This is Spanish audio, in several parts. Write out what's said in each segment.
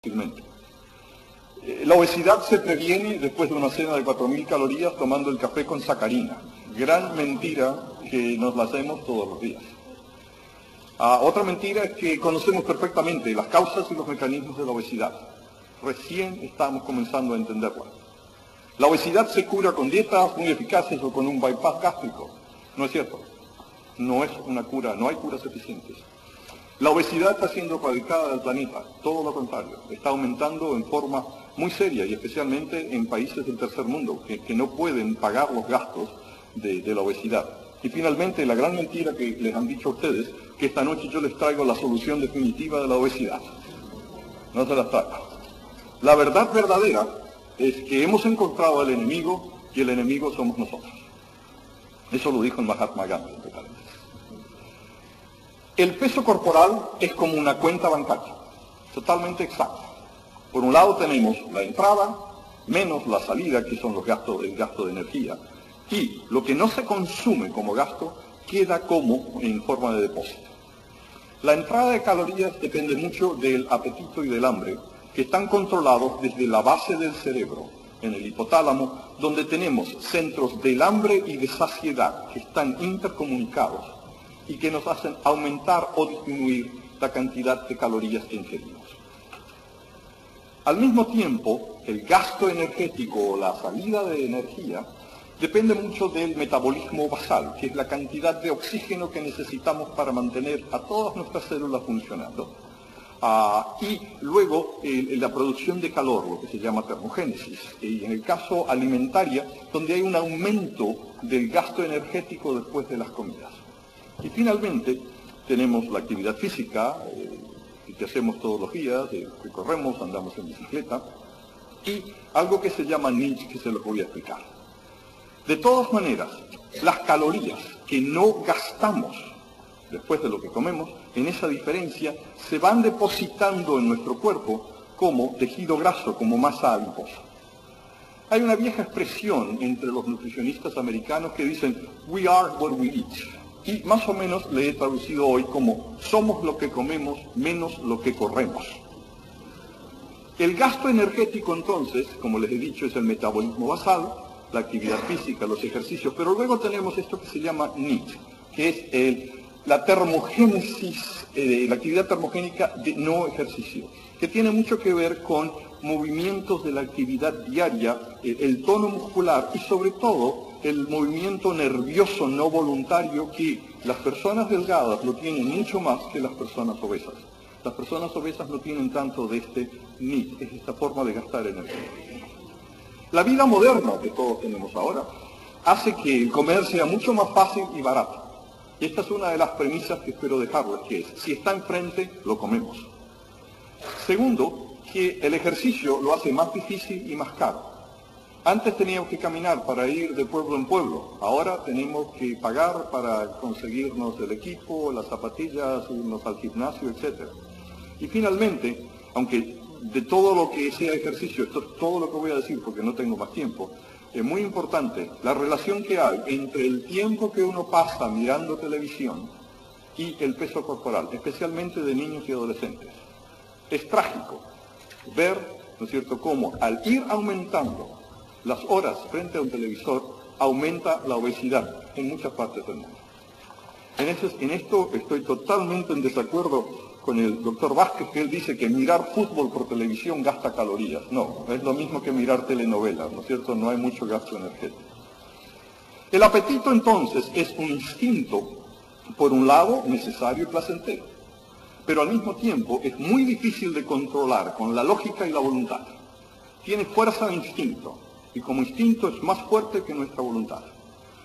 inútilmente. La obesidad se previene después de una cena de 4.000 calorías tomando el café con sacarina. Gran mentira que nos la hacemos todos los días. Otra mentira es que conocemos perfectamente las causas y los mecanismos de la obesidad. Recién estamos comenzando a entenderla. La obesidad se cura con dietas muy eficaces o con un bypass gástrico. No es cierto. No es una cura, no hay curas eficientes. La obesidad está siendo erradicada del planeta, todo lo contrario. Está aumentando en forma muy seria y especialmente en países del tercer mundo que no pueden pagar los gastos de la obesidad. Y finalmente, la gran mentira que les han dicho a ustedes, que esta noche yo les traigo la solución definitiva de la obesidad. No se las traigo. La verdad verdadera es que hemos encontrado al enemigo y el enemigo somos nosotros. Eso lo dijo el Mahatma Gandhi. El peso corporal es como una cuenta bancaria, totalmente exacta. Por un lado tenemos la entrada menos la salida, que son el gasto de energía, y lo que no se consume como gasto queda como en forma de depósito. La entrada de calorías depende mucho del apetito y del hambre, que están controlados desde la base del cerebro, en el hipotálamo, donde tenemos centros del hambre y de saciedad que están intercomunicados y que nos hacen aumentar o disminuir la cantidad de calorías que ingerimos. Al mismo tiempo, el gasto energético o la salida de energía depende mucho del metabolismo basal, que es la cantidad de oxígeno que necesitamos para mantener a todas nuestras células funcionando. Y luego la producción de calor, lo que se llama termogénesis, y en el caso alimentaria, donde hay un aumento del gasto energético después de las comidas. Y finalmente tenemos la actividad física, que hacemos todos los días, que corremos, andamos en bicicleta, y algo que se llama NEAT, que se los voy a explicar. De todas maneras, las calorías que no gastamos después de lo que comemos, en esa diferencia se van depositando en nuestro cuerpo como tejido graso, como masa adiposa. Hay una vieja expresión entre los nutricionistas americanos que dicen, "We are what we eat". Y más o menos le he traducido hoy como, somos lo que comemos menos lo que corremos. El gasto energético entonces, como les he dicho, es el metabolismo basal, la actividad física, los ejercicios, pero luego tenemos esto que se llama NEAT, que es la termogénesis, la actividad termogénica de no ejercicio, que tiene mucho que ver con movimientos de la actividad diaria, el tono muscular y sobre todo el movimiento nervioso no voluntario, que las personas delgadas lo tienen mucho más que las personas obesas. Las personas obesas no tienen tanto de este NEAT, es esta forma de gastar energía. La vida moderna que todos tenemos ahora hace que el comer sea mucho más fácil y barato. Y esta es una de las premisas que espero dejarles, que es, si está enfrente, lo comemos. Segundo, que el ejercicio lo hace más difícil y más caro. Antes teníamos que caminar para ir de pueblo en pueblo, ahora tenemos que pagar para conseguirnos el equipo, las zapatillas, irnos al gimnasio, etc. Y finalmente, aunque de todo lo que sea ejercicio, esto es todo lo que voy a decir porque no tengo más tiempo, es muy importante la relación que hay entre el tiempo que uno pasa mirando televisión y el peso corporal, especialmente de niños y adolescentes. Es trágico ver, ¿no es cierto?, cómo al ir aumentando las horas frente a un televisor, aumenta la obesidad en muchas partes del mundo. En esto estoy totalmente en desacuerdo con el doctor Vázquez, que él dice que mirar fútbol por televisión gasta calorías. No, es lo mismo que mirar telenovelas, ¿no es cierto? No hay mucho gasto energético. El apetito, entonces, es un instinto, por un lado, necesario y placentero, pero al mismo tiempo es muy difícil de controlar con la lógica y la voluntad. Tiene fuerza de instinto, y como instinto es más fuerte que nuestra voluntad.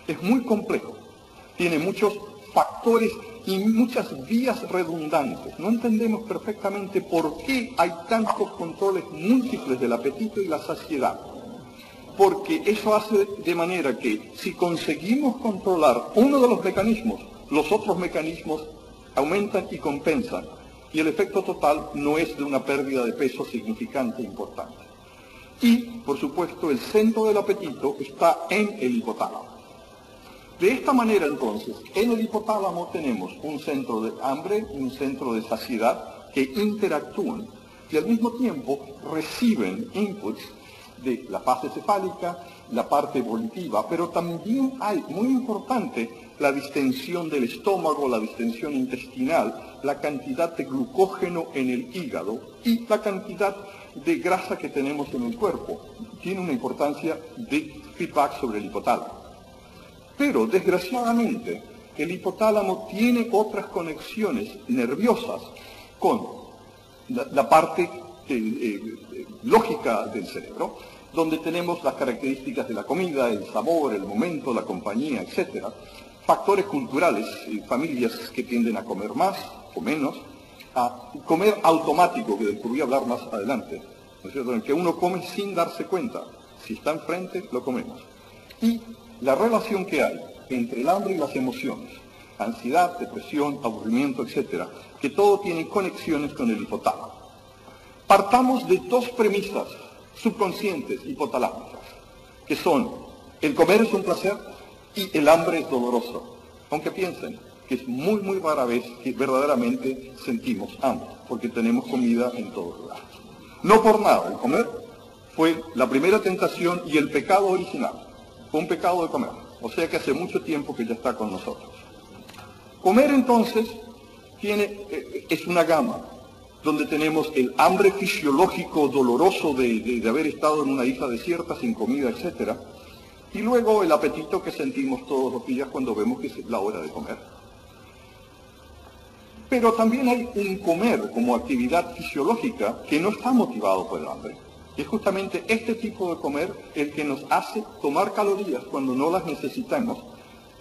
Es muy complejo, tiene muchos factores y muchas vías redundantes. No entendemos perfectamente por qué hay tantos controles múltiples del apetito y la saciedad. Porque eso hace de manera que si conseguimos controlar uno de los mecanismos, los otros mecanismos aumentan y compensan. Y el efecto total no es de una pérdida de peso significante e importante. Y, por supuesto, el centro del apetito está en el hipotálamo. De esta manera, entonces, en el hipotálamo tenemos un centro de hambre y un centro de saciedad que interactúan. que al mismo tiempo reciben inputs de la fase cefálica, la parte volitiva, pero también hay, muy importante, la distensión del estómago, la distensión intestinal, la cantidad de glucógeno en el hígado y la cantidad de grasa que tenemos en el cuerpo. Tiene una importancia de feedback sobre el hipotálamo. Pero, desgraciadamente, el hipotálamo tiene otras conexiones nerviosas con la parte lógica del cerebro, donde tenemos las características de la comida, el sabor, el momento, la compañía, etc. Factores culturales, familias que tienden a comer más o menos, a comer automático, que del que voy a hablar más adelante, ¿no es cierto?, en el que uno come sin darse cuenta. Si está enfrente, lo comemos. Y la relación que hay entre el hambre y las emociones, ansiedad, depresión, aburrimiento, etc., que todo tiene conexiones con el hipotálamo. Partamos de dos premisas subconscientes hipotalámicas, que son: el comer es un placer y el hambre es doloroso. Aunque piensen que es muy, muy rara vez que verdaderamente sentimos hambre, porque tenemos comida en todos lugares. No por nada, el comer fue la primera tentación y el pecado original. Fue un pecado de comer, o sea que hace mucho tiempo que ya está con nosotros. Comer entonces es una gama, donde tenemos el hambre fisiológico doloroso de haber estado en una isla desierta sin comida, etc. Y luego el apetito que sentimos todos los días cuando vemos que es la hora de comer. Pero también hay un comer como actividad fisiológica que no está motivado por el hambre. Es justamente este tipo de comer el que nos hace tomar calorías cuando no las necesitamos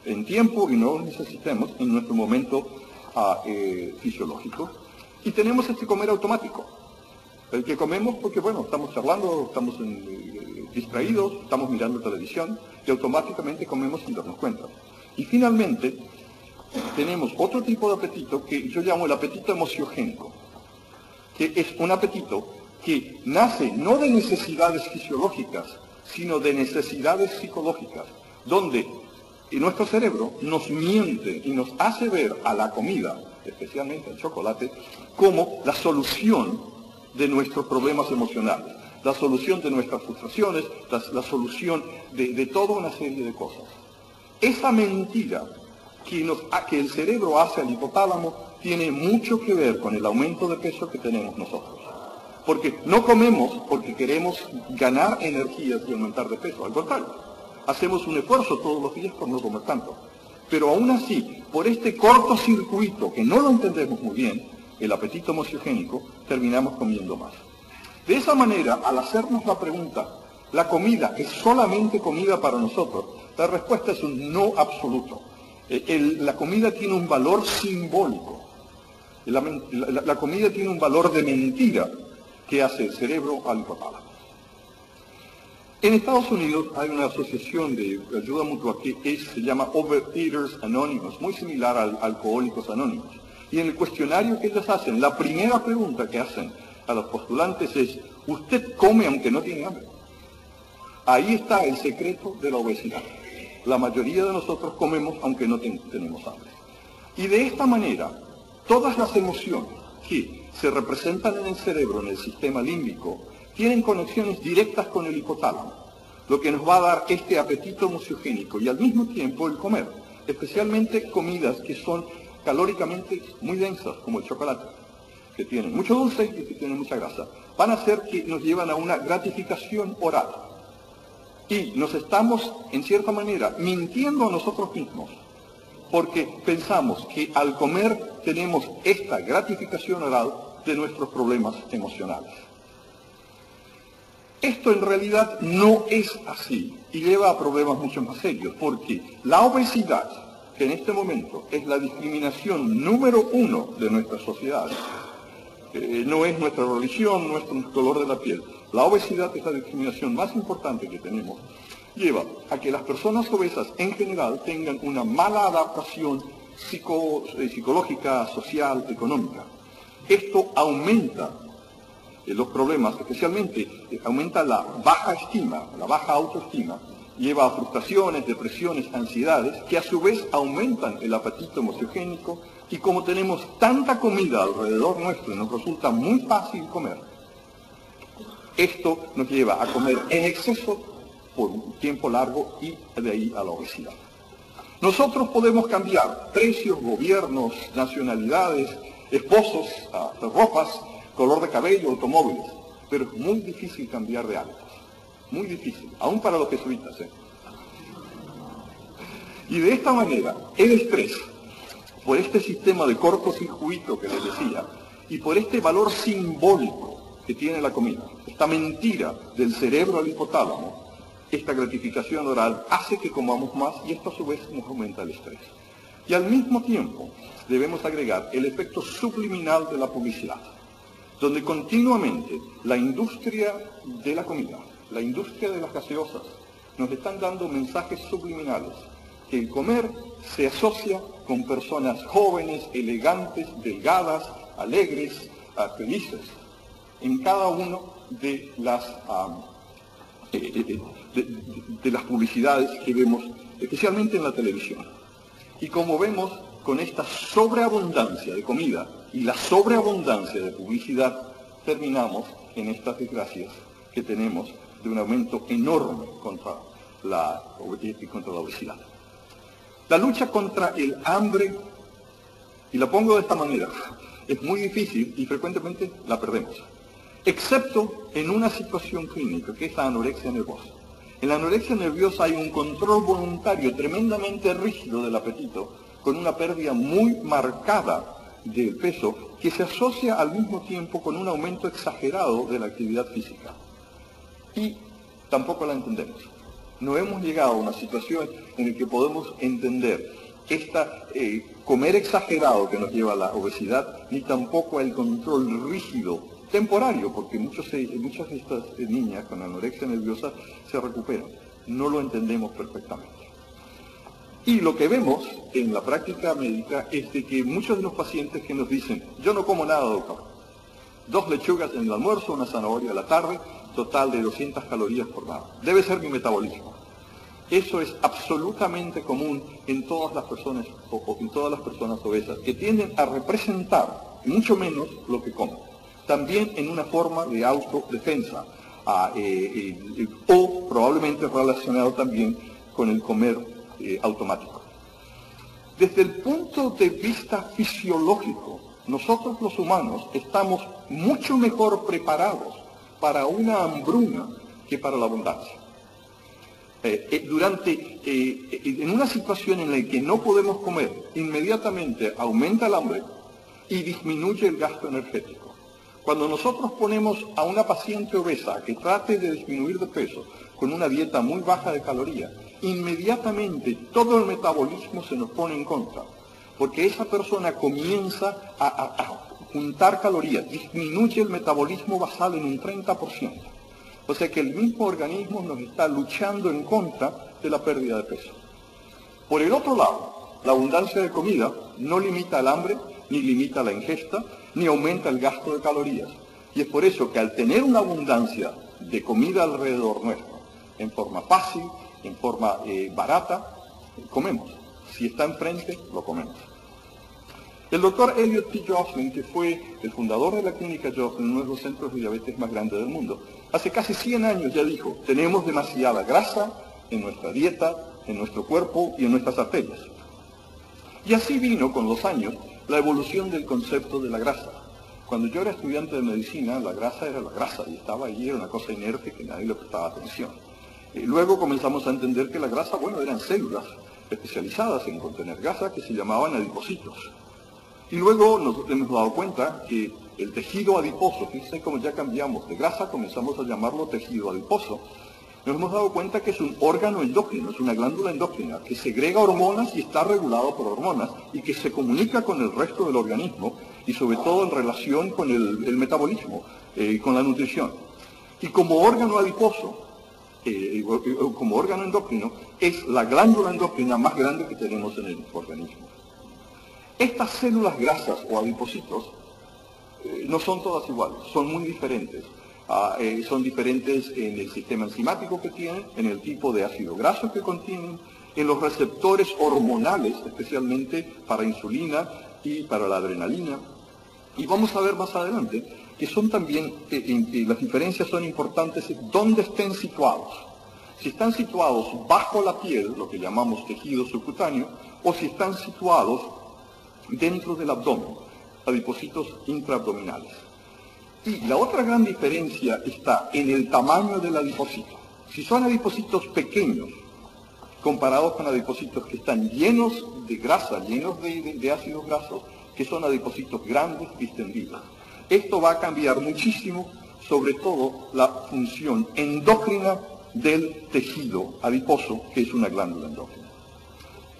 en tiempo y no las necesitemos en nuestro momento fisiológico. Y tenemos este comer automático, el que comemos porque, bueno, estamos charlando, estamos distraídos, estamos mirando televisión, y automáticamente comemos sin darnos cuenta. Y finalmente, tenemos otro tipo de apetito que yo llamo el apetito emociogénico, que es un apetito que nace no de necesidades fisiológicas, sino de necesidades psicológicas, donde nuestro cerebro nos miente y nos hace ver a la comida, especialmente el chocolate, como la solución de nuestros problemas emocionales, la solución de nuestras frustraciones, la solución de toda una serie de cosas. Esa mentira que el cerebro hace al hipotálamo tiene mucho que ver con el aumento de peso que tenemos nosotros. Porque no comemos porque queremos ganar energías y aumentar de peso, al contrario, hacemos un esfuerzo todos los días por no comer tanto. Pero aún así, por este cortocircuito que no lo entendemos muy bien, el apetito emociogénico, terminamos comiendo más. De esa manera, al hacernos la pregunta, ¿la comida es solamente comida para nosotros?, la respuesta es un no absoluto. La comida tiene un valor simbólico. La comida tiene un valor de mentira que hace el cerebro al hipotálamo. En Estados Unidos hay una asociación de ayuda mutua que se llama Overeaters Anonymous, muy similar al Alcohólicos Anónimos. Y en el cuestionario que ellos hacen, la primera pregunta que hacen a los postulantes es: ¿usted come aunque no tiene hambre? Ahí está el secreto de la obesidad. La mayoría de nosotros comemos aunque no tenemos hambre. Y de esta manera, todas las emociones que se representan en el cerebro, en el sistema límbico, tienen conexiones directas con el hipotálamo, lo que nos va a dar este apetito emociogénico y al mismo tiempo el comer, especialmente comidas que son calóricamente muy densas, como el chocolate, que tienen mucho dulce y que tienen mucha grasa, van a hacer que nos llevan a una gratificación oral. Y nos estamos, en cierta manera, mintiendo a nosotros mismos, porque pensamos que al comer tenemos esta gratificación oral de nuestros problemas emocionales. Esto en realidad no es así y lleva a problemas mucho más serios, porque la obesidad, que en este momento es la discriminación número 1 de nuestra sociedad, no es nuestra religión, no es nuestro color de la piel, la obesidad es la discriminación más importante que tenemos, lleva a que las personas obesas en general tengan una mala adaptación psicológica, social, económica. Esto aumenta los problemas, especialmente aumenta la baja estima, la baja autoestima, lleva a frustraciones, depresiones, ansiedades, que a su vez aumentan el apetito emociogénico, y como tenemos tanta comida alrededor nuestro y nos resulta muy fácil comer, Esto nos lleva a comer en exceso por un tiempo largo y de ahí a la obesidad. Nosotros podemos cambiar precios, gobiernos, nacionalidades, esposos, ropas, color de cabello, automóviles, pero es muy difícil cambiar de hábitos. Muy difícil, aún para los jesuitas. Y de esta manera, el estrés, por este sistema de cortocircuito que les decía, y por este valor simbólico que tiene la comida, esta mentira del cerebro al hipotálamo, esta gratificación oral hace que comamos más y esto a su vez nos aumenta el estrés. Y al mismo tiempo debemos agregar el efecto subliminal de la publicidad, donde continuamente la industria de la comida, la industria de las gaseosas, nos están dando mensajes subliminales, que el comer se asocia con personas jóvenes, elegantes, delgadas, alegres, felices, en cada uno de las publicidades que vemos, especialmente en la televisión. Y como vemos, con esta sobreabundancia de comida y la sobreabundancia de publicidad, terminamos en estas desgracias que tenemos de un aumento enorme contra la obesidad. La lucha contra el hambre, y la pongo de esta manera, es muy difícil y frecuentemente la perdemos, excepto en una situación clínica, que es la anorexia nerviosa. En la anorexia nerviosa hay un control voluntario tremendamente rígido del apetito, con una pérdida muy marcada del peso, que se asocia al mismo tiempo con un aumento exagerado de la actividad física. Y tampoco la entendemos. No hemos llegado a una situación en la que podemos entender comer exagerado que nos lleva a la obesidad, ni tampoco el control rígido temporario, porque muchas de estas niñas con anorexia nerviosa se recuperan. No lo entendemos perfectamente. Y lo que vemos en la práctica médica es de que muchos de los pacientes que nos dicen, yo no como nada, doctor, 2 lechugas en el almuerzo, una zanahoria a la tarde, total de 200 calorías por nada. Debe ser mi metabolismo. Eso es absolutamente común en todas las personas obesas, que tienden a representar mucho menos lo que comen. También en una forma de autodefensa, o probablemente relacionado también con el comer automático. Desde el punto de vista fisiológico, nosotros los humanos estamos mucho mejor preparados para una hambruna que para la abundancia. En una situación en la que no podemos comer, inmediatamente aumenta el hambre y disminuye el gasto energético. Cuando nosotros ponemos a una paciente obesa que trate de disminuir de peso con una dieta muy baja de calorías, inmediatamente todo el metabolismo se nos pone en contra, porque esa persona comienza a juntar calorías, disminuye el metabolismo basal en un 30%. O sea que el mismo organismo nos está luchando en contra de la pérdida de peso. Por el otro lado, la abundancia de comida no limita el hambre, ni limita la ingesta, ni aumenta el gasto de calorías. Y es por eso que al tener una abundancia de comida alrededor nuestro, en forma fácil, en forma barata, comemos. Si está enfrente, lo comemos. El doctor Elliot T. Joslin, que fue el fundador de la clínica Joslin, uno de los centros de diabetes más grandes del mundo, hace casi 100 años ya dijo, tenemos demasiada grasa en nuestra dieta, en nuestro cuerpo y en nuestras arterias. Y así vino con los años la evolución del concepto de la grasa. Cuando yo era estudiante de medicina, la grasa era la grasa y estaba allí, era una cosa inerte que nadie le prestaba atención. Luego comenzamos a entender que la grasa, eran células especializadas en contener grasa que se llamaban adipocitos. Y luego nos hemos dado cuenta que el tejido adiposo, fíjense cómo ya cambiamos de grasa, comenzamos a llamarlo tejido adiposo. Nos hemos dado cuenta que es un órgano endócrino, es una glándula endócrina que segrega hormonas y está regulado por hormonas y que se comunica con el resto del organismo y sobre todo en relación con el metabolismo y con la nutrición. Y como órgano adiposo, como órgano endocrino, es la glándula endocrina más grande que tenemos en el organismo. Estas células grasas o adipocitos no son todas iguales, son muy diferentes. Son diferentes en el sistema enzimático que tienen, en el tipo de ácido graso que contienen, en los receptores hormonales, especialmente para insulina y para la adrenalina. Y vamos a ver más adelante que son también, las diferencias son importantes en dónde estén situados. Si están situados bajo la piel, lo que llamamos tejido subcutáneo, o si están situados dentro del abdomen, adipocitos intraabdominales. Y la otra gran diferencia está en el tamaño del adipocito. Si son adipocitos pequeños, comparados con adipocitos que están llenos de grasa, llenos de ácidos grasos, que son adipocitos grandes, distendidos. Esto va a cambiar muchísimo, sobre todo, la función endócrina del tejido adiposo, que es una glándula endócrina.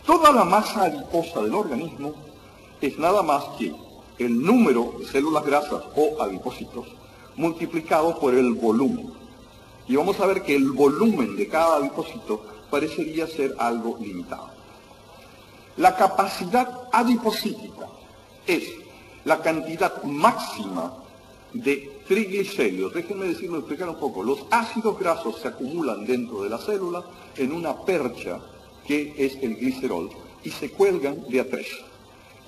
Toda la masa adiposa del organismo es nada más que el número de células grasas o adipocitos multiplicado por el volumen. Y vamos a ver que el volumen de cada adipocito parecería ser algo limitado. La capacidad adipocítica es la cantidad máxima de triglicéridos. Déjenme decirlo, explicar un poco. Los ácidos grasos se acumulan dentro de la célula en una percha que es el glicerol y se cuelgan de a 3.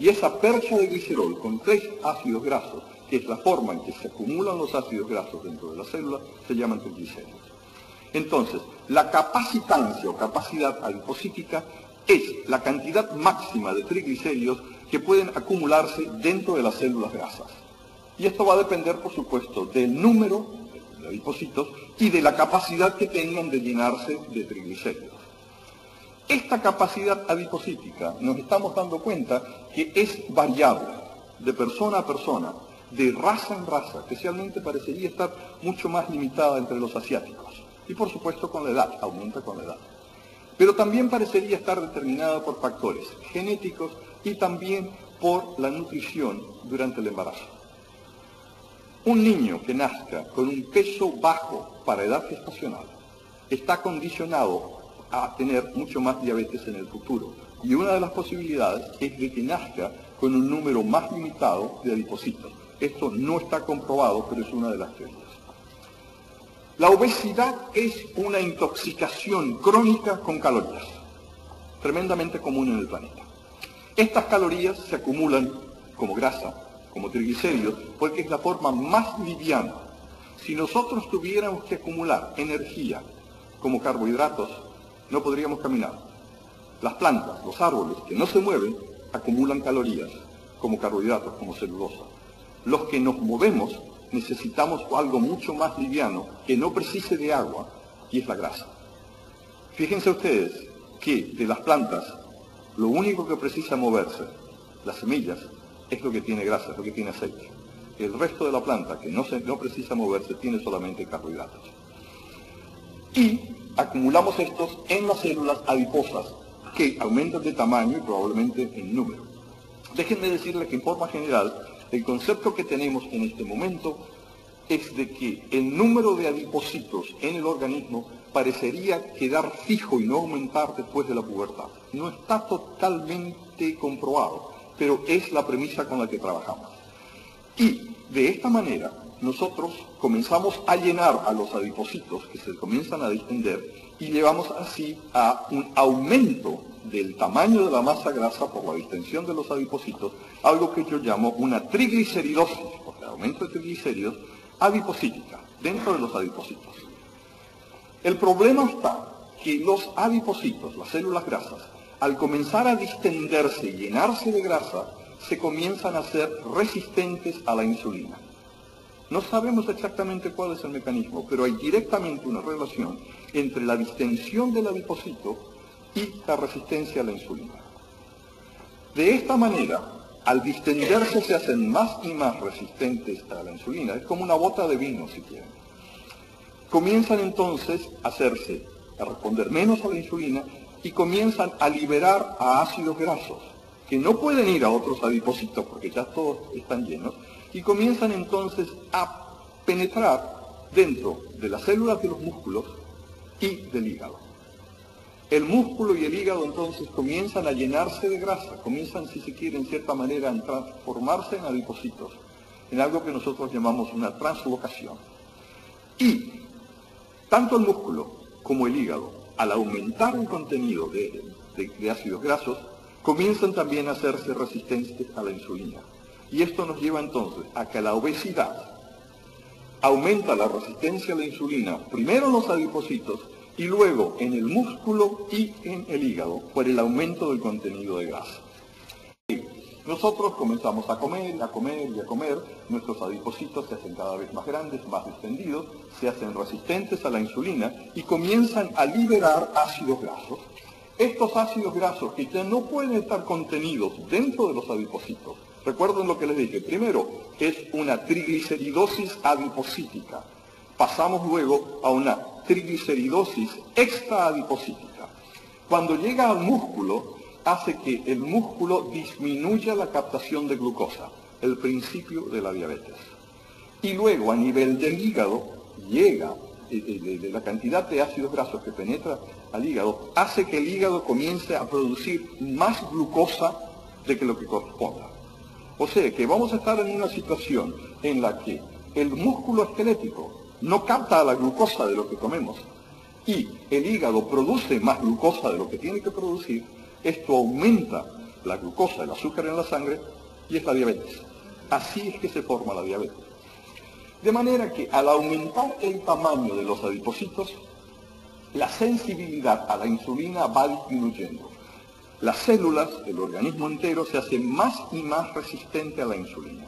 Y esa percha de glicerol con 3 ácidos grasos, que es la forma en que se acumulan los ácidos grasos dentro de la célula, se llaman triglicéridos. Entonces, la capacitancia o capacidad adipocítica es la cantidad máxima de triglicéridos que pueden acumularse dentro de las células grasas. Y esto va a depender, por supuesto, del número de adipocitos y de la capacidad que tengan de llenarse de triglicéridos. Esta capacidad adipocítica nos estamos dando cuenta que es variable de persona a persona, de raza en raza, especialmente parecería estar mucho más limitada entre los asiáticos. Y por supuesto con la edad, aumenta con la edad. Pero también parecería estar determinada por factores genéticos y también por la nutrición durante el embarazo. Un niño que nazca con un peso bajo para edad gestacional está condicionado a tener mucho más diabetes en el futuro. Y una de las posibilidades es de que nazca con un número más limitado de adipocitos. Esto no está comprobado, pero es una de las teorías. La obesidad es una intoxicación crónica con calorías, tremendamente común en el planeta. Estas calorías se acumulan como grasa, como triglicéridos, porque es la forma más liviana. Si nosotros tuviéramos que acumular energía como carbohidratos, no podríamos caminar. Las plantas, los árboles que no se mueven, acumulan calorías como carbohidratos, como celulosa. Los que nos movemos necesitamos algo mucho más liviano que no precise de agua, y es la grasa. Fíjense ustedes que de las plantas, lo único que precisa moverse, las semillas, es lo que tiene grasa, es lo que tiene aceite. El resto de la planta, que no precisa moverse, tiene solamente carbohidratos. Y acumulamos estos en las células adiposas, que aumentan de tamaño y probablemente en número. Déjenme decirles que en forma general, el concepto que tenemos en este momento es de que el número de adipocitos en el organismo parecería quedar fijo y no aumentar después de la pubertad. No está totalmente comprobado, pero es la premisa con la que trabajamos. Y de esta manera nosotros comenzamos a llenar a los adipocitos que se comienzan a distender y llevamos así a un aumento del tamaño de la masa grasa por la distensión de los adipocitos, algo que yo llamo una trigliceridosis, porque aumento de triglicéridos adipocítica, dentro de los adipocitos. El problema está que los adipocitos, las células grasas, al comenzar a distenderse y llenarse de grasa, se comienzan a ser resistentes a la insulina. No sabemos exactamente cuál es el mecanismo, pero hay directamente una relación entre la distensión del adipocito y la resistencia a la insulina. De esta manera, al distenderse se hacen más y más resistentes a la insulina. Es como una bota de vino, si quieren. Comienzan entonces a responder menos a la insulina y comienzan a liberar a ácidos grasos, que no pueden ir a otros adipocitos porque ya todos están llenos, y comienzan entonces a penetrar dentro de las células de los músculos y del hígado. El músculo y el hígado entonces comienzan a llenarse de grasa, comienzan, si se quiere, en cierta manera, a transformarse en adipocitos, en algo que nosotros llamamos una translocación. Y tanto el músculo como el hígado, al aumentar el contenido de ácidos grasos, comienzan también a hacerse resistentes a la insulina. Y esto nos lleva entonces a que la obesidad aumenta la resistencia a la insulina, primero en los adipocitos y luego en el músculo y en el hígado, por el aumento del contenido de grasa. Nosotros comenzamos a comer, a comer y a comer, nuestros adipocitos se hacen cada vez más grandes, más extendidos, se hacen resistentes a la insulina y comienzan a liberar ácidos grasos. Estos ácidos grasos que ya no pueden estar contenidos dentro de los adipocitos, recuerden lo que les dije, primero es una trigliceridosis adipocítica, pasamos luego a una trigliceridosis extraadipocítica. Cuando llega al músculo, hace que el músculo disminuya la captación de glucosa, el principio de la diabetes. Y luego a nivel del hígado, llega de la cantidad de ácidos grasos que penetra al hígado, hace que el hígado comience a producir más glucosa de que lo que corresponda. O sea que vamos a estar en una situación en la que el músculo esquelético no capta la glucosa de lo que comemos y el hígado produce más glucosa de lo que tiene que producir. Esto aumenta la glucosa, el azúcar en la sangre, y es la diabetes. Así es que se forma la diabetes. De manera que al aumentar el tamaño de los adipocitos, la sensibilidad a la insulina va disminuyendo. Las células del organismo entero se hacen más y más resistentes a la insulina.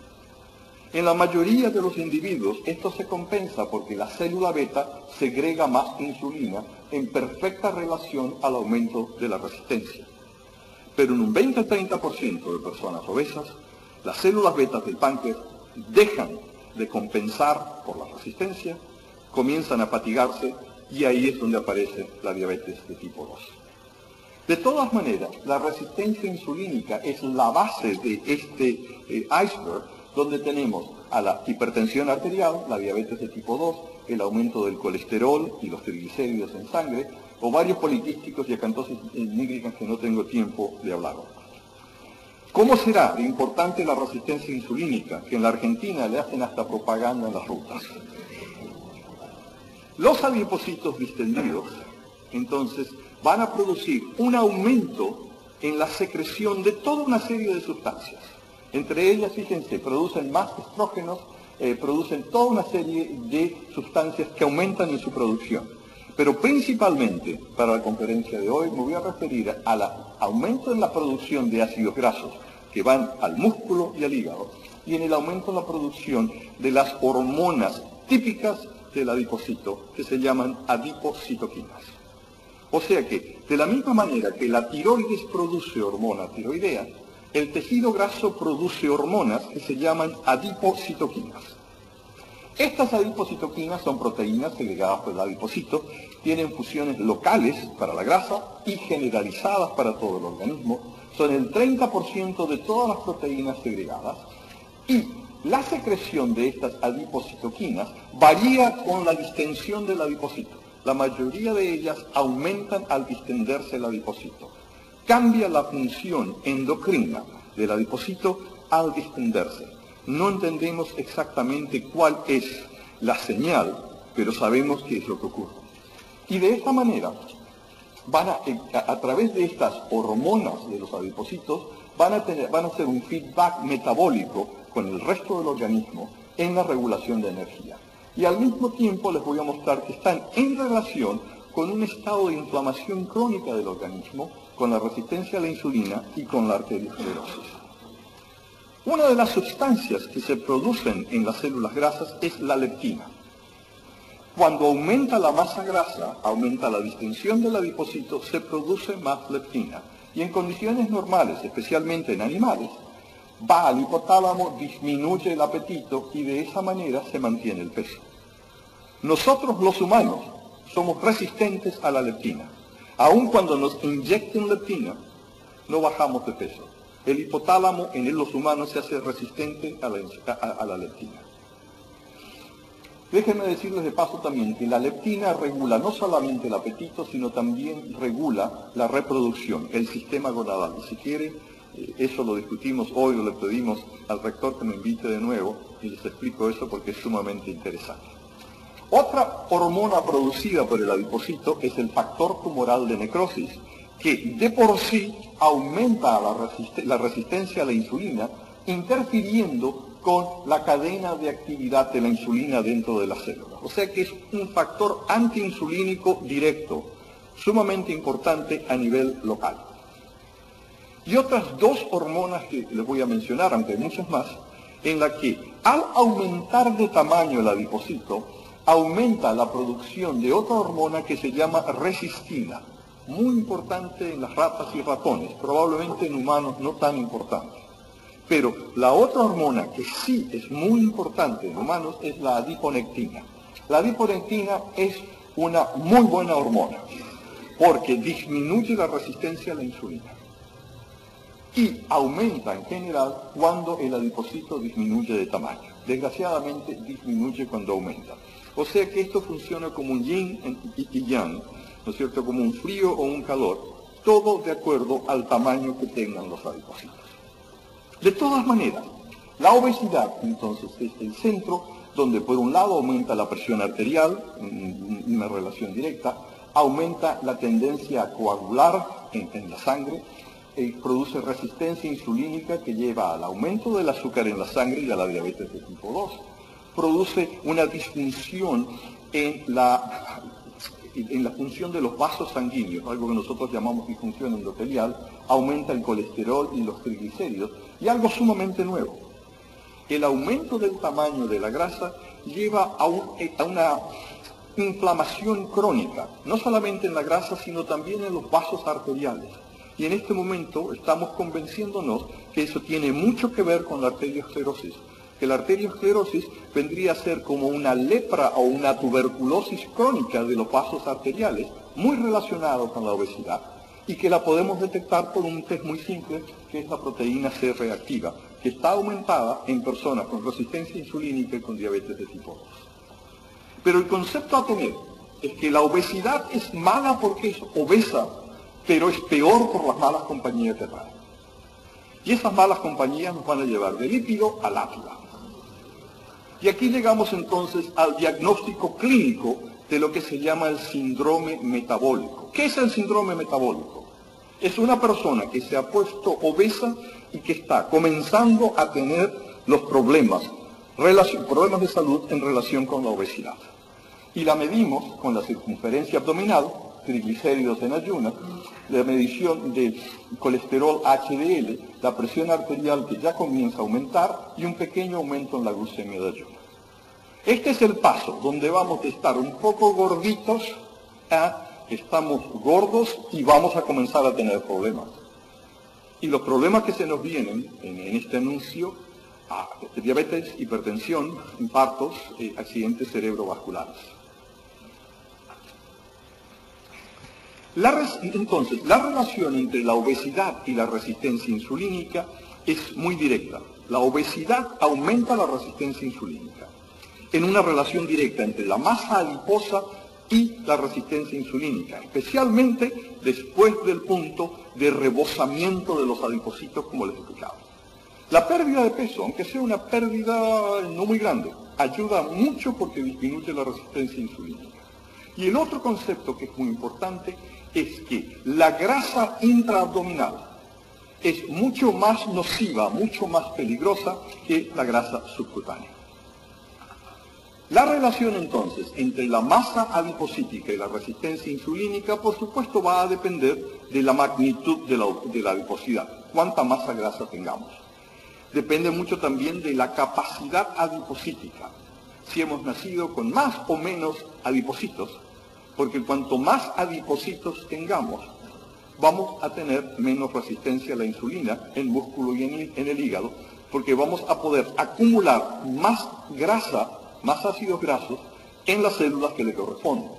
En la mayoría de los individuos esto se compensa porque la célula beta segrega más insulina en perfecta relación al aumento de la resistencia. Pero en un 20-30% de personas obesas, las células betas del páncreas dejan de compensar por la resistencia, comienzan a fatigarse y ahí es donde aparece la diabetes de tipo 2. De todas maneras, la resistencia insulínica es la base de este iceberg, donde tenemos a la hipertensión arterial, la diabetes de tipo 2, el aumento del colesterol y los triglicéridos en sangre, ovarios poliquísticos y acantosis nígricas que no tengo tiempo de hablar. ¿Cómo será de importante la resistencia insulínica? Que en la Argentina le hacen hasta propaganda en las rutas. Los adipocitos distendidos, entonces, van a producir un aumento en la secreción de toda una serie de sustancias. Entre ellas, fíjense, producen más estrógenos, producen toda una serie de sustancias que aumentan en su producción. Pero principalmente, para la conferencia de hoy, me voy a referir al aumento en la producción de ácidos grasos que van al músculo y al hígado, y en el aumento en la producción de las hormonas típicas del adipocito, que se llaman adipocitoquinas. O sea que, de la misma manera que la tiroides produce hormona tiroidea, el tejido graso produce hormonas que se llaman adipocitoquinas. Estas adipocitoquinas son proteínas segregadas por el adipocito, tienen funciones locales para la grasa y generalizadas para todo el organismo, son el 30% de todas las proteínas segregadas, y la secreción de estas adipocitoquinas varía con la distensión del adipocito. La mayoría de ellas aumentan al distenderse el adipocito. Cambia la función endocrina del adipocito al distenderse. No entendemos exactamente cuál es la señal, pero sabemos qué es lo que ocurre. Y de esta manera, a través de estas hormonas de los adipocitos, van a hacer un feedback metabólico con el resto del organismo en la regulación de energía. Y al mismo tiempo les voy a mostrar que están en relación con un estado de inflamación crónica del organismo, con la resistencia a la insulina y con la arteriosclerosis. Una de las sustancias que se producen en las células grasas es la leptina. Cuando aumenta la masa grasa, aumenta la distensión del adipocito, se produce más leptina. Y en condiciones normales, especialmente en animales, va al hipotálamo, disminuye el apetito y de esa manera se mantiene el peso. Nosotros los humanos somos resistentes a la leptina. Aun cuando nos inyecten leptina, no bajamos de peso. El hipotálamo en los humanos se hace resistente a la leptina. Déjenme decirles de paso también que la leptina regula no solamente el apetito, sino también regula la reproducción, el sistema gonadal. Y si quieren, eso lo discutimos hoy o le pedimos al rector que me invite de nuevo y les explico eso porque es sumamente interesante. Otra hormona producida por el adipocito es el factor tumoral de necrosis, que de por sí aumenta la resistencia a la insulina, interfiriendo con la cadena de actividad de la insulina dentro de las células. O sea que es un factor antiinsulínico directo, sumamente importante a nivel local. Y otras dos hormonas que les voy a mencionar, aunque hay muchas más, en la que al aumentar de tamaño el adipocito, aumenta la producción de otra hormona que se llama resistina, muy importante en las ratas y ratones, probablemente en humanos no tan importante. Pero la otra hormona que sí es muy importante en humanos es la adiponectina. La adiponectina es una muy buena hormona porque disminuye la resistencia a la insulina y aumenta en general cuando el adipocito disminuye de tamaño. Desgraciadamente disminuye cuando aumenta. O sea que esto funciona como un yin y yang, ¿no es cierto? Como un frío o un calor, todo de acuerdo al tamaño que tengan los adipocitos. De todas maneras, la obesidad entonces es el centro donde por un lado aumenta la presión arterial, una relación directa, aumenta la tendencia a coagular en la sangre, produce resistencia insulínica que lleva al aumento del azúcar en la sangre y a la diabetes de tipo 2. Produce una disfunción en la función de los vasos sanguíneos, algo que nosotros llamamos disfunción endotelial, aumenta el colesterol y los triglicéridos, y algo sumamente nuevo. El aumento del tamaño de la grasa lleva a una inflamación crónica, no solamente en la grasa, sino también en los vasos arteriales. Y en este momento estamos convenciéndonos que eso tiene mucho que ver con la arteriosclerosis, que la arteriosclerosis vendría a ser como una lepra o una tuberculosis crónica de los vasos arteriales, muy relacionado con la obesidad, y que la podemos detectar por un test muy simple, que es la proteína C reactiva, que está aumentada en personas con resistencia insulínica y con diabetes de tipo 2. Pero el concepto a tener es que la obesidad es mala porque es obesa, pero es peor por las malas compañías que trae. Y esas malas compañías nos van a llevar de lípido a lápida. Y aquí llegamos entonces al diagnóstico clínico de lo que se llama el síndrome metabólico. ¿Qué es el síndrome metabólico? Es una persona que se ha puesto obesa y que está comenzando a tener los problemas de salud en relación con la obesidad. Y la medimos con la circunferencia abdominal, triglicéridos en ayunas, la medición de colesterol HDL, la presión arterial que ya comienza a aumentar y un pequeño aumento en la glucemia de ayuno. Este es el paso donde vamos a estar un poco gorditos a estamos gordos y vamos a comenzar a tener problemas. Y los problemas que se nos vienen en este anuncio, diabetes, hipertensión, infartos, accidentes cerebrovasculares. Entonces, la relación entre la obesidad y la resistencia insulínica es muy directa. La obesidad aumenta la resistencia insulínica, en una relación directa entre la masa adiposa y la resistencia insulínica, especialmente después del punto de rebosamiento de los adipocitos, como les explicaba. La pérdida de peso, aunque sea una pérdida no muy grande, ayuda mucho porque disminuye la resistencia insulínica. Y el otro concepto que es muy importante es que la grasa intraabdominal es mucho más nociva, mucho más peligrosa que la grasa subcutánea. La relación entonces entre la masa adipocítica y la resistencia insulínica, por supuesto, va a depender de la magnitud de la adiposidad, cuánta masa grasa tengamos. Depende mucho también de la capacidad adipocítica, si hemos nacido con más o menos adipocitos, porque cuanto más adipocitos tengamos, vamos a tener menos resistencia a la insulina en el músculo y en el hígado, porque vamos a poder acumular más grasa, más ácidos grasos, en las células que le corresponden.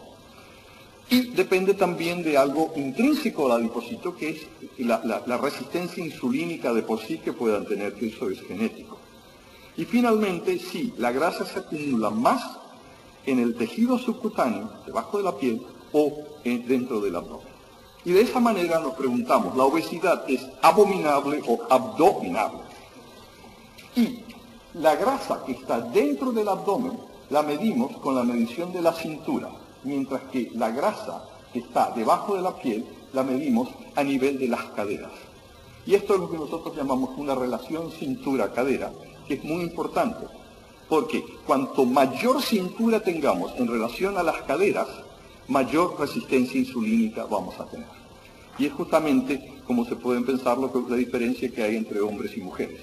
Y depende también de algo intrínseco al adipocito, que es la resistencia insulínica de por sí que puedan tener, que eso es genético. Y finalmente, sí, la grasa se acumula más en el tejido subcutáneo, debajo de la piel, o dentro del abdomen. Y de esa manera nos preguntamos, ¿la obesidad es abominable o abdominable? Y la grasa que está dentro del abdomen la medimos con la medición de la cintura, mientras que la grasa que está debajo de la piel la medimos a nivel de las caderas. Y esto es lo que nosotros llamamos una relación cintura-cadera, que es muy importante, porque cuanto mayor cintura tengamos en relación a las caderas, mayor resistencia insulínica vamos a tener. Y es justamente como se pueden pensar la diferencia que hay entre hombres y mujeres.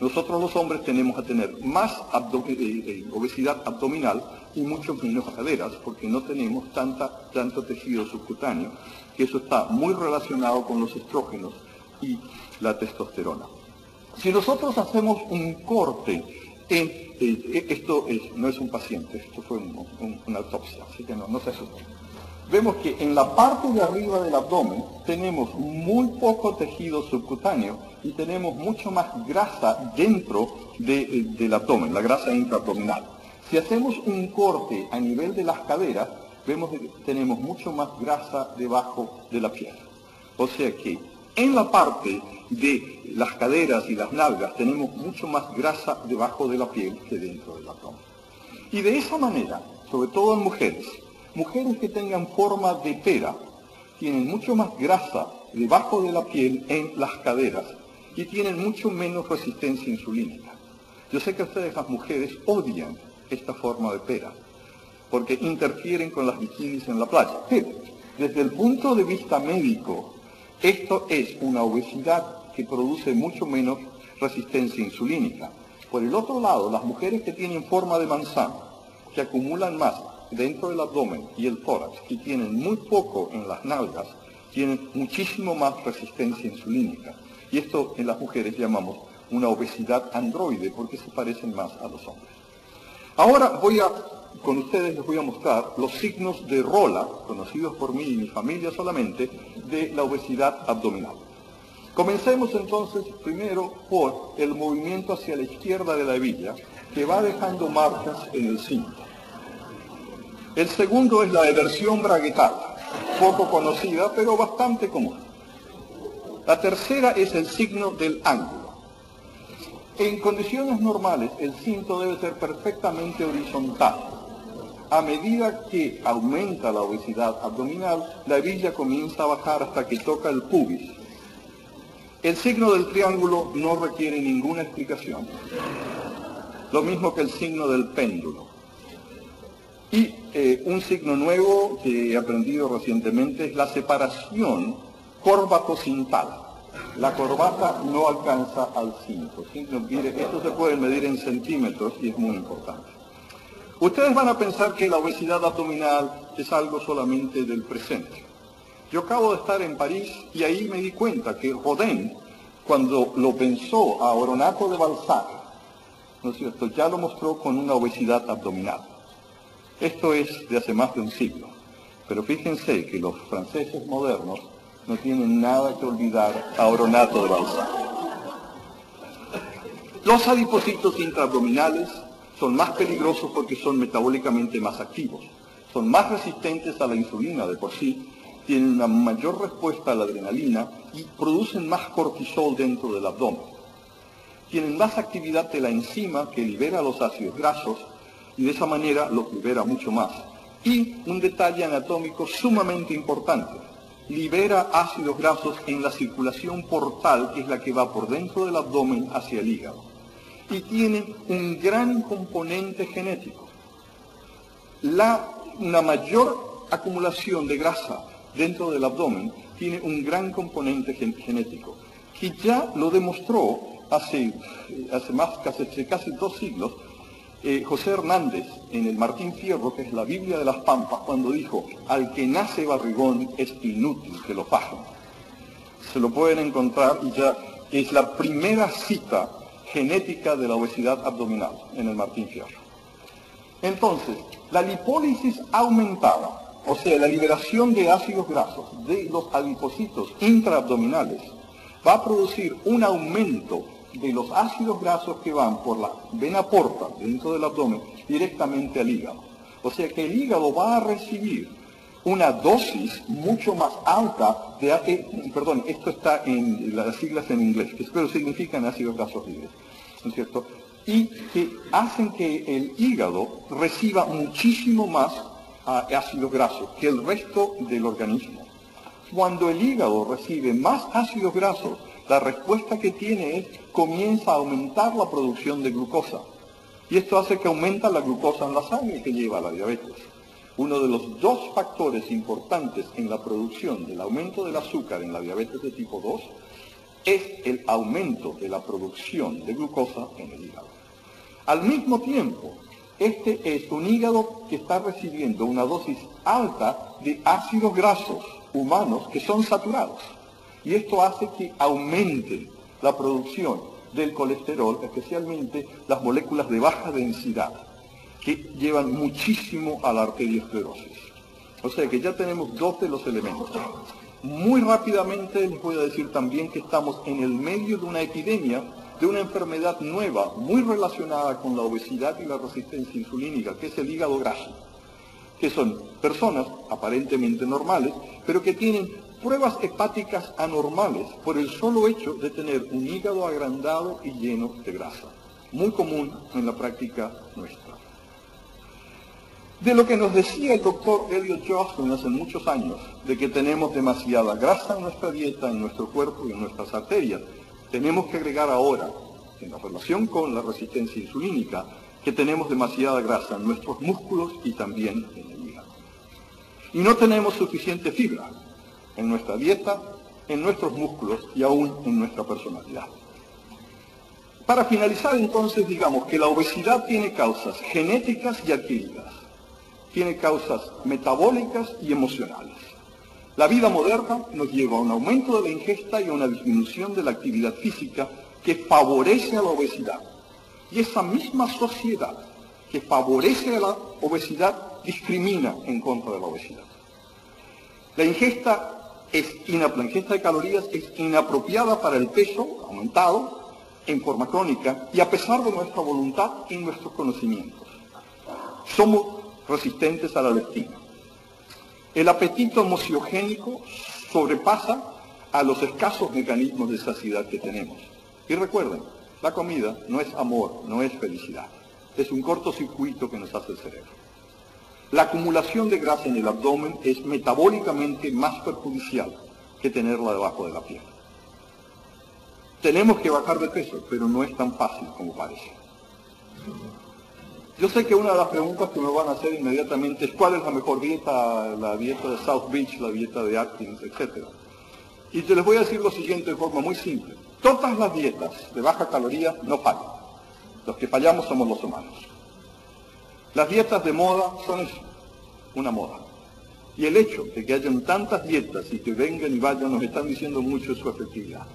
Nosotros los hombres tenemos a tener más obesidad abdominal y mucho menos caderas, porque no tenemos tanto tejido subcutáneo, que eso está muy relacionado con los estrógenos y la testosterona. Si nosotros hacemos un corte esto no es un paciente, esto fue una autopsia, así que no se asusten. Vemos que en la parte de arriba del abdomen tenemos muy poco tejido subcutáneo y tenemos mucho más grasa dentro del abdomen, la grasa intraabdominal. Si hacemos un corte a nivel de las caderas, vemos que tenemos mucho más grasa debajo de la piel. O sea que en la parte de las caderas y las nalgas tenemos mucho más grasa debajo de la piel que dentro del abdomen. Y de esa manera, sobre todo en mujeres que tengan forma de pera, tienen mucho más grasa debajo de la piel en las caderas y tienen mucho menos resistencia insulínica. Yo sé que ustedes, las mujeres, odian esta forma de pera, porque interfieren con las bikinis en la playa. Pero, desde el punto de vista médico, esto es una obesidad que produce mucho menos resistencia insulínica. Por el otro lado, las mujeres que tienen forma de manzana, que acumulan masa dentro del abdomen y el tórax, y tienen muy poco en las nalgas, tienen muchísimo más resistencia insulínica. Y esto en las mujeres llamamos una obesidad androide, porque se parecen más a los hombres. Ahora con ustedes les voy a mostrar los signos de Rolla, conocidos por mí y mi familia solamente, de la obesidad abdominal. Comencemos entonces primero por el movimiento hacia la izquierda de la hebilla, que va dejando marcas en el cinto. El segundo es la eversión braguetal, poco conocida, pero bastante común. La tercera es el signo del ángulo. En condiciones normales, el cinto debe ser perfectamente horizontal. A medida que aumenta la obesidad abdominal, la hebilla comienza a bajar hasta que toca el pubis. El signo del triángulo no requiere ninguna explicación. Lo mismo que el signo del péndulo. Y un signo nuevo que he aprendido recientemente es la separación corbato-cintal. La corbata no alcanza al cinto. Mire, esto se puede medir en centímetros y es muy importante. Ustedes van a pensar que la obesidad abdominal es algo solamente del presente. Yo acabo de estar en París y ahí me di cuenta que Rodin, cuando lo pensó a Oronato de Balzac, ¿no es cierto?, ya lo mostró con una obesidad abdominal. Esto es de hace más de un siglo. Pero fíjense que los franceses modernos no tienen nada que olvidar a Oronato de Balzac. Los adipocitos intraabdominales son más peligrosos porque son metabólicamente más activos. Son más resistentes a la insulina de por sí, tienen una mayor respuesta a la adrenalina y producen más cortisol dentro del abdomen. Tienen más actividad de la enzima que libera los ácidos grasos y de esa manera los libera mucho más. Y un detalle anatómico sumamente importante, libera ácidos grasos en la circulación portal, que es la que va por dentro del abdomen hacia el hígado. Y tienen un gran componente genético. Una mayor acumulación de grasa dentro del abdomen tiene un gran componente genético, que ya lo demostró hace casi 2 siglos José Hernández en el Martín Fierro, que es la Biblia de las Pampas, cuando dijo: al que nace barrigón es inútil que lo fajen. Se lo pueden encontrar y ya es la primera cita genética de la obesidad abdominal en el Martín Fierro. Entonces, la lipólisis aumentada, o sea, la liberación de ácidos grasos de los adipocitos intraabdominales, va a producir un aumento de los ácidos grasos que van por la vena porta dentro del abdomen directamente al hígado. O sea que el hígado va a recibir una dosis mucho más alta esto está en las siglas en inglés, que pero significan ácidos grasos libres, ¿no es cierto? Y que hacen que el hígado reciba muchísimo más ácidos grasos que el resto del organismo. Cuando el hígado recibe más ácidos grasos, la respuesta que tiene es, comienza a aumentar la producción de glucosa. Y esto hace que aumenta la glucosa en la sangre que lleva a la diabetes. Uno de los dos factores importantes en la producción del aumento del azúcar en la diabetes de tipo 2 es el aumento de la producción de glucosa en el hígado. Al mismo tiempo, este es un hígado que está recibiendo una dosis alta de ácidos grasos humanos que son saturados. Y esto hace que aumente la producción del colesterol, especialmente las moléculas de baja densidad, que llevan muchísimo a la arteriosclerosis. O sea que ya tenemos dos de los elementos. Muy rápidamente les voy a decir también que estamos en el medio de una epidemia, de una enfermedad nueva, muy relacionada con la obesidad y la resistencia insulínica, que es el hígado graso, que son personas aparentemente normales, pero que tienen pruebas hepáticas anormales por el solo hecho de tener un hígado agrandado y lleno de grasa, muy común en la práctica nuestra. De lo que nos decía el doctor Elliot Joslin hace muchos años, de que tenemos demasiada grasa en nuestra dieta, en nuestro cuerpo y en nuestras arterias, tenemos que agregar ahora, en la relación con la resistencia insulínica, que tenemos demasiada grasa en nuestros músculos y también en el hígado. Y no tenemos suficiente fibra en nuestra dieta, en nuestros músculos y aún en nuestra personalidad. Para finalizar entonces, digamos que la obesidad tiene causas genéticas y adquiridas. Tiene causas metabólicas y emocionales. La vida moderna nos lleva a un aumento de la ingesta y a una disminución de la actividad física que favorece a la obesidad. Y esa misma sociedad que favorece a la obesidad discrimina en contra de la obesidad. La ingesta de calorías es inapropiada para el peso aumentado en forma crónica y a pesar de nuestra voluntad y nuestros conocimientos. Somos resistentes a la leptina. El apetito emociogénico sobrepasa a los escasos mecanismos de saciedad que tenemos. Y recuerden, la comida no es amor, no es felicidad. Es un cortocircuito que nos hace el cerebro. La acumulación de grasa en el abdomen es metabólicamente más perjudicial que tenerla debajo de la piel. Tenemos que bajar de peso, pero no es tan fácil como parece. Yo sé que una de las preguntas que me van a hacer inmediatamente es ¿cuál es la mejor dieta? La dieta de South Beach, la dieta de Atkins, etc. Y te les voy a decir lo siguiente de forma muy simple. Todas las dietas de baja caloría no fallan. Los que fallamos somos los humanos. Las dietas de moda son eso, una moda. Y el hecho de que hayan tantas dietas y que vengan y vayan nos están diciendo mucho de su efectividad.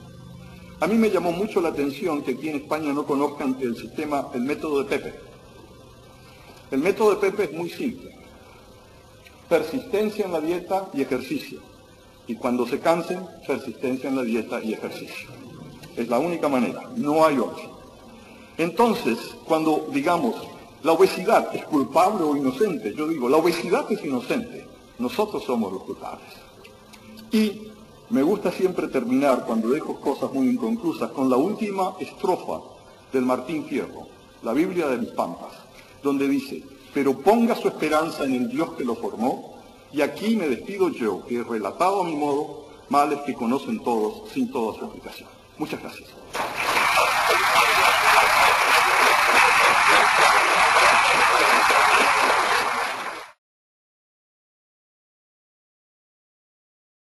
A mí me llamó mucho la atención que aquí en España no conozcan el método de Pepe. El método de Pepe es muy simple. Persistencia en la dieta y ejercicio. Y cuando se cansen, persistencia en la dieta y ejercicio. Es la única manera, no hay otra. Entonces, cuando digamos, la obesidad es culpable o inocente, yo digo, la obesidad es inocente, nosotros somos los culpables. Y me gusta siempre terminar, cuando dejo cosas muy inconclusas, con la última estrofa del Martín Fierro, la Biblia de mis Pampas, donde dice, pero ponga su esperanza en el Dios que lo formó, y aquí me despido yo, que he relatado a mi modo males que conocen todos, sin toda su explicación. Muchas gracias.